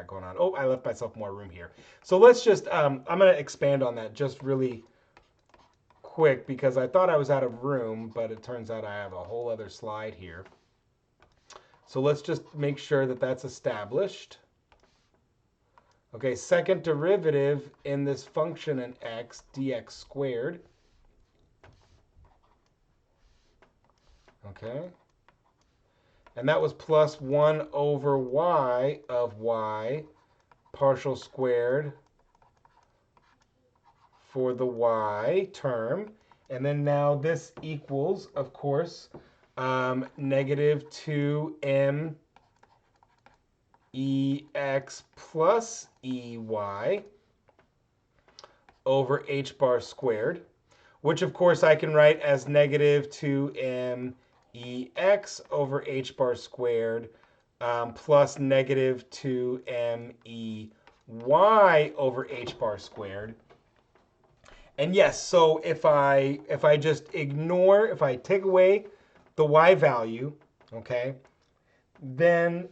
got going on. Oh, I left myself more room here. So let's just, I'm going to expand on that just really quick because I thought I was out of room, but it turns out I have a whole other slide here. So let's just make sure that that's established. Okay, second derivative in this function in x, dx squared. Okay. And that was plus 1 over y of y partial squared for the y term. And then now this equals, of course, negative 2m ex plus ey over h bar squared, which of course I can write as negative 2m ex over h bar squared plus negative 2m ey over h bar squared. And yes, so if I just ignore, if I take away the y value, okay, then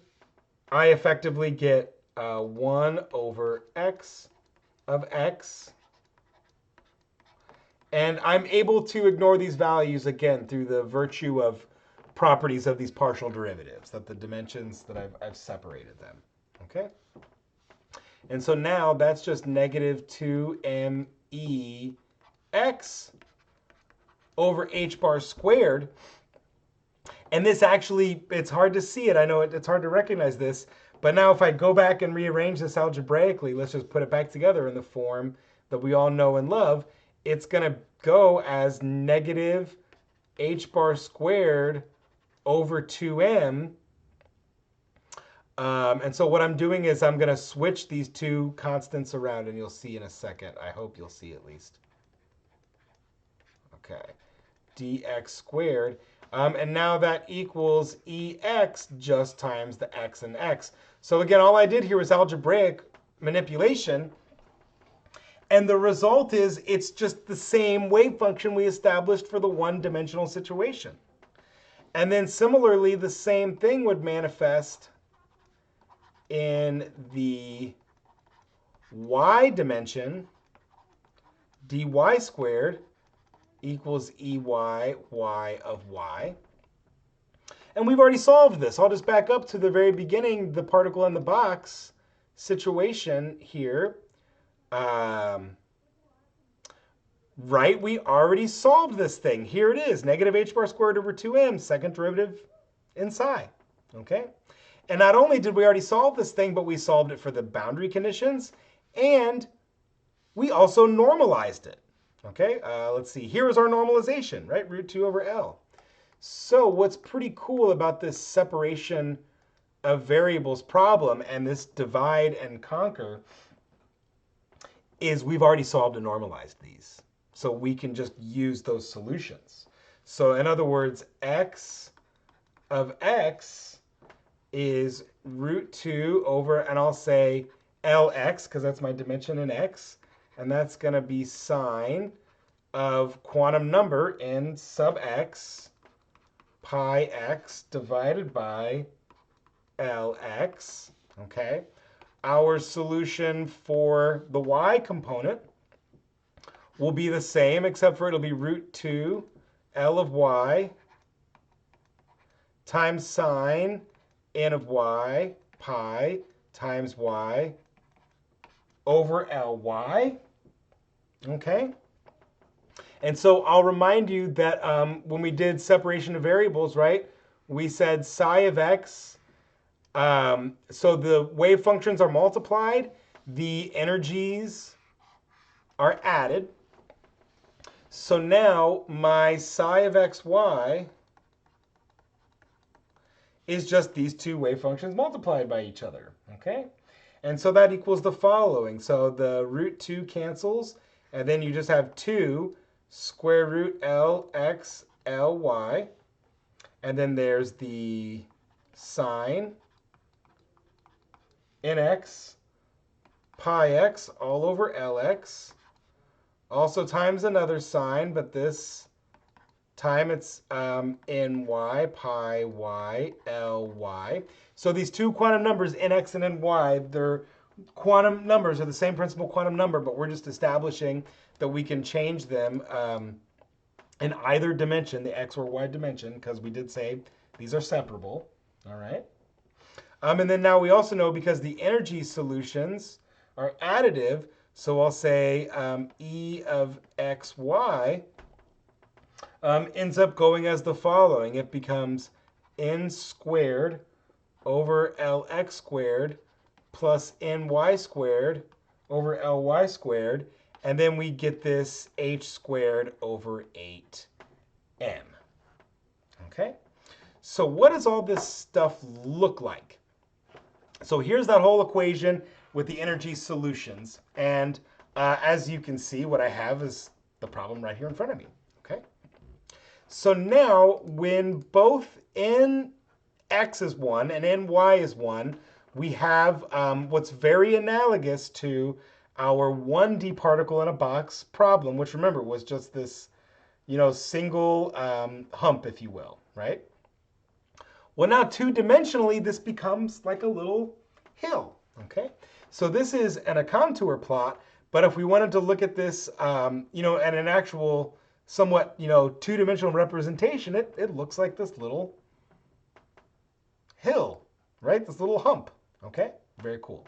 I effectively get 1 over x of x. And I'm able to ignore these values again through the virtue of properties of these partial derivatives, that the dimensions that I've separated them. Okay? And so now that's just negative 2me x over h bar squared. And this actually, it's hard to see it. I know it's hard to recognize this. But now if I go back and rearrange this algebraically, let's just put it back together in the form that we all know and love. It's going to go as negative h bar squared over 2m. And so what I'm doing is I'm going to switch these two constants around, and you'll see in a second. I hope you'll see at least. Okay, dx squared. And now that equals ex just times the x and x. So again, all I did here was algebraic manipulation. And the result is it's just the same wave function we established for the one-dimensional situation. And then similarly, the same thing would manifest in the y dimension. dy squared equals ey y of y. And we've already solved this. I'll just back up to the very beginning, the particle in the box situation here. Right, we already solved this thing. Here it is, negative h bar squared over 2m, second derivative in psi. Okay? And not only did we already solve this thing, but we solved it for the boundary conditions, and we also normalized it. Okay, let's see. Here is our normalization, right? Root 2 over L. So what's pretty cool about this separation of variables problem and this divide and conquer is we've already solved and normalized these. So we can just use those solutions. So in other words, x of x is root 2 over, and I'll say Lx, because that's my dimension in x. And that's going to be sine of quantum number in sub x pi x divided by Lx. Okay. Our solution for the y component will be the same, except for it'll be root 2 L of y times sine n of y pi times y over Ly. Okay? And so I'll remind you that when we did separation of variables, right, we said psi of x. So the wave functions are multiplied, the energies are added. So now my psi of xy is just these two wave functions multiplied by each other. Okay? And so that equals the following. So the root 2 cancels, and then you just have 2 square root Lx Ly. And then there's the sine nx pi x all over Lx. Also times another sine, but this time it's ny pi y ly. So these two quantum numbers, nx and ny, they're quantum numbers, are the same principal quantum number, but we're just establishing that we can change them in either dimension, the x or y dimension, because we did say these are separable. All right. And then now we also know because the energy solutions are additive, so I'll say E of xy ends up going as the following. It becomes n squared over lx squared plus ny squared over ly squared, and then we get this h squared over 8m. Okay? So what does all this stuff look like? So here's that whole equation with the energy solutions. And as you can see, what I have is the problem right here in front of me. Okay. So now when both nx is 1 and ny is 1, we have what's very analogous to our 1D particle in a box problem, which remember was just this, single hump, if you will, right? Well, now two-dimensionally, this becomes like a little hill, okay? So this is a contour plot, but if we wanted to look at this, at an actual somewhat, two-dimensional representation, it looks like this little hill, right? This little hump, okay? Very cool.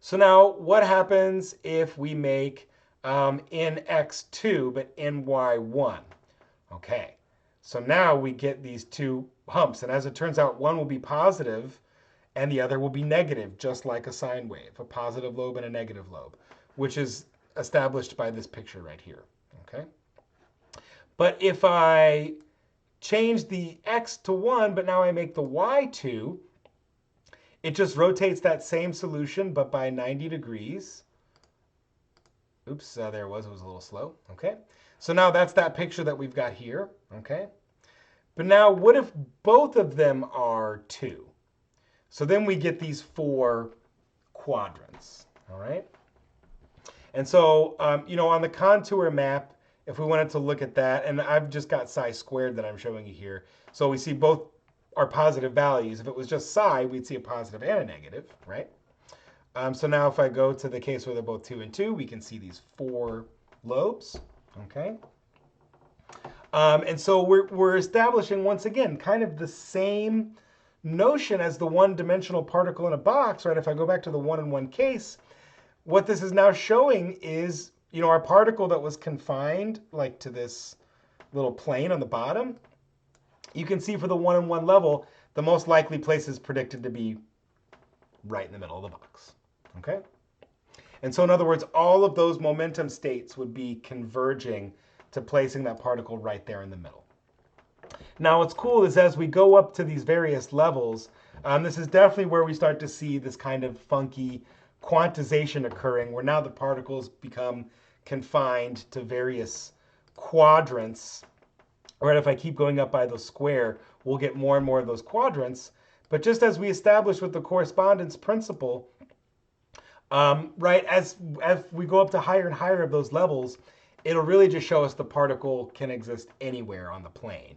So now what happens if we make nx2 but ny1? Okay, so now we get these two humps, and as it turns out, one will be positive and the other will be negative, just like a sine wave, a positive lobe and a negative lobe, which is established by this picture right here, okay? But if I change the x to 1, but now I make the y 2, it just rotates that same solution, but by 90 degrees. Oops, there it was a little slow, okay? So now that's that picture that we've got here, okay? But now what if both of them are 2? So then we get these 4 quadrants, all right? And so, on the contour map, if we wanted to look at that, and I've just got psi squared that I'm showing you here. So we see both are positive values. If it was just psi, we'd see a positive and a negative, right? So now if I go to the case where they're both 2 and 2, we can see these 4 lobes, okay? And so we're establishing, once again, kind of the same notion as the one-dimensional particle in a box, right? If I go back to the 1-in-1 case, what this is now showing is, our particle that was confined, like to this little plane on the bottom, you can see for the 1-in-1 level, the most likely place is predicted to be right in the middle of the box, okay? And so in other words, all of those momentum states would be converging to placing that particle right there in the middle. Now what's cool is as we go up to these various levels, this is definitely where we start to see this kind of funky quantization occurring, where now the particles become confined to various quadrants. Right, if I keep going up by the square, we'll get more and more of those quadrants. But just as we established with the correspondence principle, right, as we go up to higher and higher of those levels, it'll really just show us the particle can exist anywhere on the plane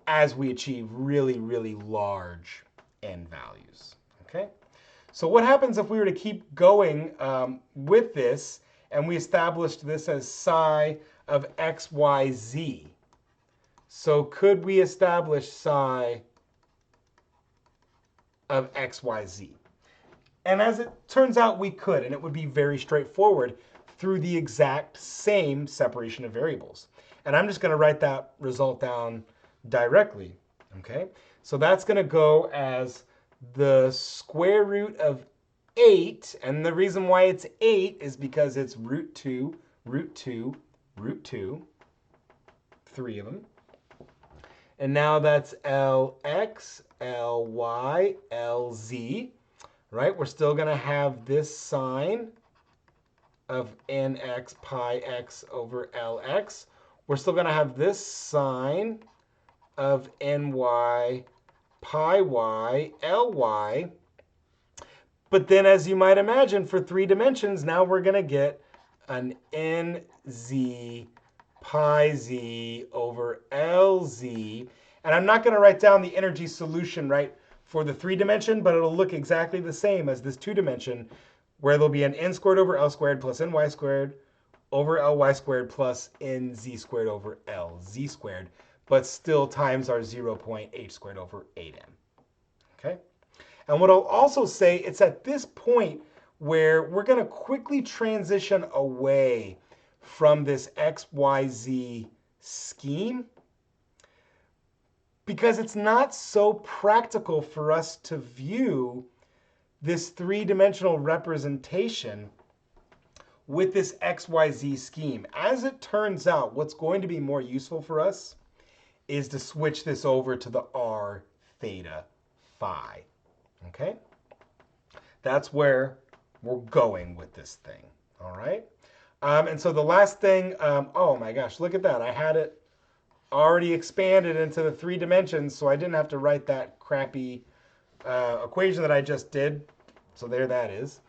as we achieve really, really large n values, okay? So what happens if we were to keep going with this and we established this as psi of xyz? So could we establish psi of xyz? And as it turns out, we could, and it would be very straightforward through the exact same separation of variables. And I'm just going to write that result down directly, okay? So that's going to go as the square root of 8, and the reason why it's 8 is because it's root 2, root 2, root 2, 3 of them. And now that's Lx, Ly, Lz, right? We're still going to have this sign of nx pi x over Lx. We're still going to have this sign of ny pi y Ly. But then, as you might imagine, for 3 dimensions, now we're going to get an nz pi z over LZ. And I'm not going to write down the energy solution, right, for the 3-dimension, but it'll look exactly the same as this 2-dimension, where there'll be an n squared over L squared plus ny squared over Ly squared plus nz squared over Lz squared, but still times our 0.h squared over 8m. Okay? And what I'll also say, it's at this point where we're going to quickly transition away from this XYZ scheme, because it's not so practical for us to view this 3-dimensional representation with this XYZ scheme. As it turns out, what's going to be more useful for us is to switch this over to the R theta phi. Okay? That's where we're going with this thing. All right? And so the last thing, oh my gosh, look at that. I had it already expanded into the 3 dimensions, so I didn't have to write that crappy equation that I just did. So there that is.